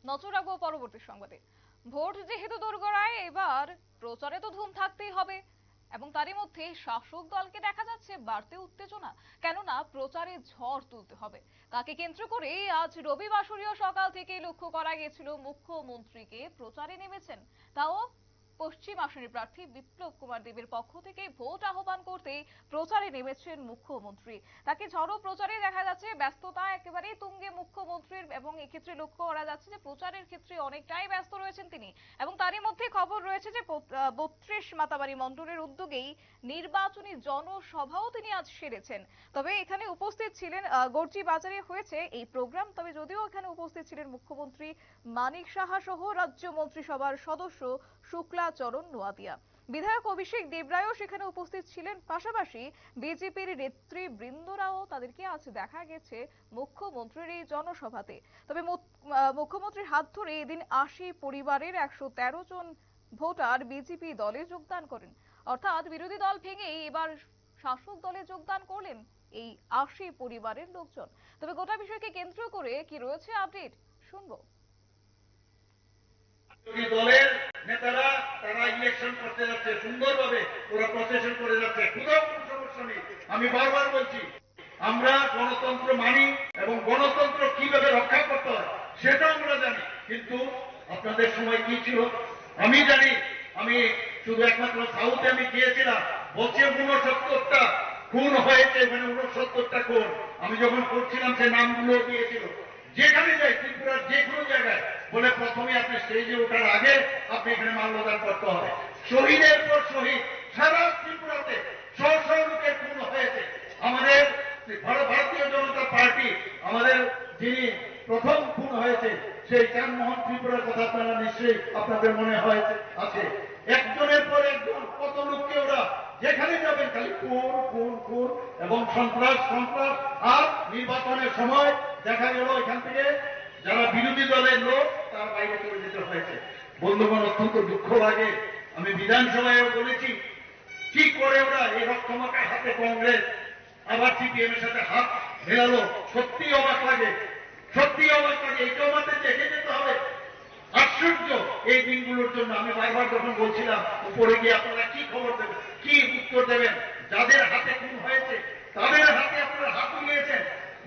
নজর রাখবো পরবর্তী সংবাদে। ভোট যেহেতু দোরগোড়ায়, এবার প্রচারে তো ধুম থাকতেই হবে এবং তারই মধ্যে শাসক দলকে দেখা যাচ্ছে বাড়তে উত্তেজনা, কেননা প্রচারে ঝড় তুলতে হবে। তাকে কেন্দ্র করে আজ রবিবাসরীয় সকাল থেকে লক্ষ্য করা গেছিল মুখ্যমন্ত্রীকে প্রচারে নেমেছেন, তাও পশ্চিম আসনের প্রার্থী বিপ্লব কুমার দেবের পক্ষ থেকে ভোট আহ্বান করতে প্রচারে নেমেছেন মুখ্যমন্ত্রী। তাকে ঝড়ো প্রচারে দেখা যাচ্ছে, ব্যস্ততা একেবারেই তুঙ্গে মুখ্যমন্ত্রীর, এবং এক্ষেত্রে লক্ষ্য করা যাচ্ছে যে প্রচারের ক্ষেত্রে অনেকটাই ব্যস্ত রয়েছেন তিনি। এবং তারই মধ্যে খবর রয়েছে যে ৩২ মাতাবাড়ি মণ্ডলের উদ্যোগেই নির্বাচনী জনসভাও তিনি আজ সেরেছেন। তবে এখানে উপস্থিত ছিলেন, গর্জি বাজারে হয়েছে এই প্রোগ্রাম, তবে যদিও এখানে উপস্থিত ছিলেন মুখ্যমন্ত্রী মানিক সাহা সহ রাজ্য মন্ত্রিসভার সদস্য শুক্লাচরণ নোয়াদিয়া, বিধায়ক অভিষেক দেবরায়ও সেখানে উপস্থিত ছিলেন। পাশাপাশি বিজেপির নেতৃবৃন্দরাও, তাদেরকে আজ দেখা গেছে মুখ্যমন্ত্রীর এই জনসভাতে। তবে মুখ্যমন্ত্রীর হাত ধরে এদিন ৮০ পরিবারের ১১৩ জন ভোটার বিজেপি দলে যোগদান করেন। অর্থাৎ বিরোধী দল ভেঙে এবার শাসক দলে যোগদান করলেন এই ৮০ পরিবারের লোকজন। তবে গোটা বিষয়কে কেন্দ্র করে কি রয়েছে আপডেট, শুনবো। দলের নেতারা তারা ইলেকশন করতে যাচ্ছে, সুন্দরভাবে ওরা প্রসেশন করে যাচ্ছে, কোথাও কোনো সমস্যা নেই। আমি বারবার বলছি, আমরা গণতন্ত্র মানি এবং গণতন্ত্র কিভাবে রক্ষা করতে হয় সেটাও আমরা জানি। কিন্তু আপনাদের সময় কি ছিল আমি জানি। আমি শুধু একমাত্র সাউথে আমি গিয়েছিলাম, বলছে 69টা খুন হয়েছে, মানে 69টা খুন। আমি যখন করছিলাম সে নামগুলো দিয়েছিল। যেখানে যাই ত্রিপুরার যে কোনো জায়গায় বলে প্রথমে আপনি স্টেজে ওঠার আগে আপনি এখানে মাল্যদান করতে হবে। শহীদের পর শহীদ সারা ত্রিপুরাতে শহ লোকের খুন হয়েছে। আমাদের ভারতীয় জনতা পার্টি, আমাদের যিনি প্রথম খুন হয়েছে সেই চানমোহন ত্রিপুরার কথা আপনারা নিশ্চয়ই আপনাদের মনে হয়েছে আছে। একজনের পর একজন কত লোককে ওরা যেখানে যাবেন খালি খুন খুন খুন এবং সন্ত্রাস সন্ত্রাস। আর নির্বাচনের সময় দেখা গেল এখান থেকে যারা বিরোধী দলের লোক তার বাইরে চলে যেতে হয়েছে। বন্ধুগণ, অত্যন্ত দুঃখ লাগে। আমি বিধানসভায়ও বলেছি, কি করে ওরা এই রক্তমাখা হাতে কংগ্রেস আবার সিপিএম এর সাথে হাত মেলালো। সত্যি অবাক লাগে, সত্যি অবাক লাগে। এই জমাতে দেখে যেতে হবে। আশ্চর্য এই দিনগুলোর জন্য। আমি বারবার যখন বলছিলাম উপরে গিয়ে আপনারা কি খবর দেবেন, কি উত্তর দেবেন, যাদের হাতে খুন হয়েছে তাদের হাতে আপনারা হাত তুলিয়েছেন,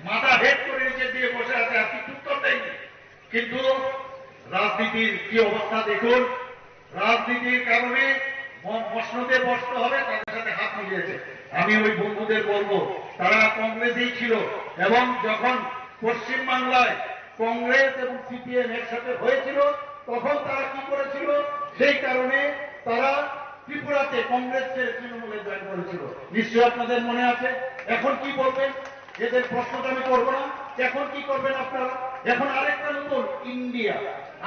মাথা হেড করে নিচে দিয়ে বসে আছে, আর কিছু উত্তর দেয়নি। কিন্তু রাজনীতির কি অবস্থা দেখুন। রাজনীতির কারণে মসনদে বসতে হবে, তাদের সাথে হাত মিলিয়েছে। আমি ওই বন্ধুদের বলবো, তারা কংগ্রেসেই ছিল এবং যখন পশ্চিম বাংলায় কংগ্রেস এবং সিপিএম এর সাথে হয়েছিল তখন তারা কি করেছিল, সেই কারণে তারা ত্রিপুরাতে কংগ্রেস ছেড়ে তৃণমূলে জয়েন করেছিল। নিশ্চয়ই আপনাদের মনে আছে। এখন কি বলবেন, এদের প্রশ্নটা আমি করবো না। এখন কি করবেন আপনারা? এখন আরেকটা নতুন ইন্ডিয়া,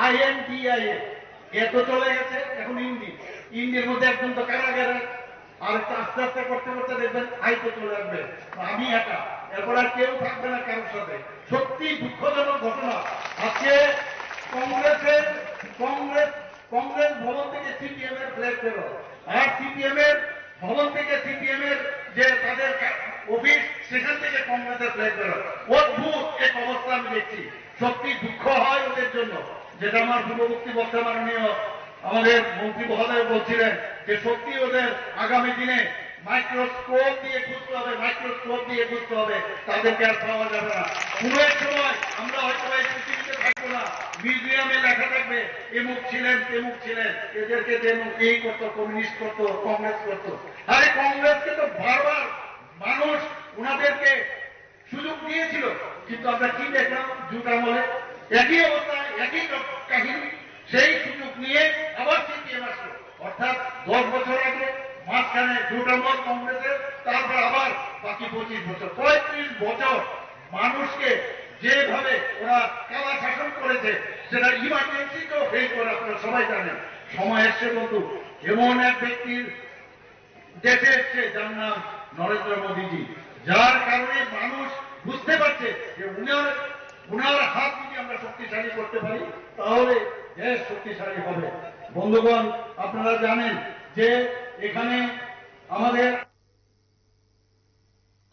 INDIA, এত চলে গেছে, এখন ইন্ডির মধ্যে একজন তো কারাগারে, আর আস্তে আস্তে করতে করতে দেখবেন আইতে চলে আসবে, আমি একা, এরপর আর কেউ থাকবে না কারোর সাথে। সত্যি দুঃখজনক ঘটনা। আজকে কংগ্রেসের কংগ্রেস কংগ্রেস ভবন থেকে সিপিএম এর ফ্ল্যাগ বেরো, আর সিপিএম এর ভবন থেকে সিপিএম এর যে তাদের অফিস সেখান থেকে কংগ্রেসের ফ্ল্যাগ বেরো। অদ্ভুত এক অবস্থা আমি দেখছি। সত্যি দুঃখ হয় ওদের জন্য। যেটা আমার পূর্ববর্তী বক্তা মাননীয় আমাদের মন্ত্রী মহোদয় বলছিলেন যে সত্যি ওদের আগামী দিনে মাইক্রোস্কোপ দিয়ে খুঁজতে হবে, মাইক্রোস্কোপ দিয়ে খুঁজতে হবে, তাদেরকে আর পাওয়া যাবে না। কোনো এক সময় আমরা হয়তো এই পৃথিবীতে থাকবো না, মিউজিয়ামে লেখা থাকবে এমুক ছিলেন তেমুক ছিলেন, এদেরকে তেমুক এই করতো, কমিউনিস্ট করতো, কংগ্রেস করতো। আরে কংগ্রেসকে তো বারবার মানুষ ওনাদেরকে সুযোগ দিয়েছিল, কিন্তু আমরা কি দেখলাম জুট আমলে একই অবস্থা, একই কাহিনী। সেই সুযোগ নিয়ে আবার সিপিএম আসলো, অর্থাৎ 10 বছর আগে মাঝখানে জুট আমল কংগ্রেসের, তারপর আবার বাকি 25 বছর, 35 বছর মানুষকে যেভাবে ওরা কালা শাসন করেছে সেটা ইমার্জেন্সিকেও ফেল করে আপনারা সবাই জানেন। সময় এসছে বন্ধু, এমন এক ব্যক্তির দেশে এসছে যার নাম নরেন্দ্র মোদীজি, যার কারণে মানুষ বুঝতে পারছে যে উনার হাত যদি আমরা শক্তিশালী করতে পারি তাহলে দেশ শক্তিশালী হবে। বন্ধুগণ, আপনারা জানেন যে এখানে আমাদের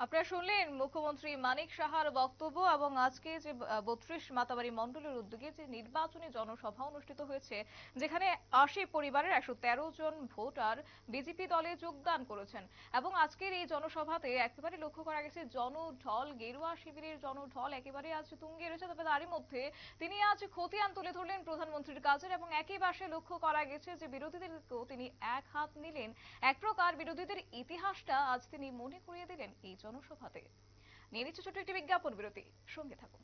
আপনারা শুনলেন মুখ্যমন্ত্রী মানিক সাহার বক্তব্য এবং আজকে যে 32 মাতাবাড়ি মণ্ডলের উদ্যোগে যে নির্বাচনী জনসভা অনুষ্ঠিত হয়েছে, যেখানে 80 পরিবারের 113 জন ভোটার বিজেপি দলে যোগদান করেছেন। এবং আজকের এই জনসভাতে একেবারে লক্ষ্য করা গেছে জনঢল, গেরুয়া শিবিরের জনঢল একেবারে আজ তুঙ্গে রয়েছে। তবে তারই মধ্যে তিনি আজ খতিয়ান তুলে ধরলেন প্রধানমন্ত্রীর কাজের এবং একই পাশে লক্ষ্য করা গেছে যে বিরোধীদেরকেও তিনি এক হাত নিলেন। এক প্রকার বিরোধীদের ইতিহাসটা আজ তিনি মনে করিয়ে দিলেন এই জনসভাতে। নিয়ে নিচ্ছে ছোট্ট একটি বিজ্ঞাপন বিরতি, সঙ্গে থাকুন।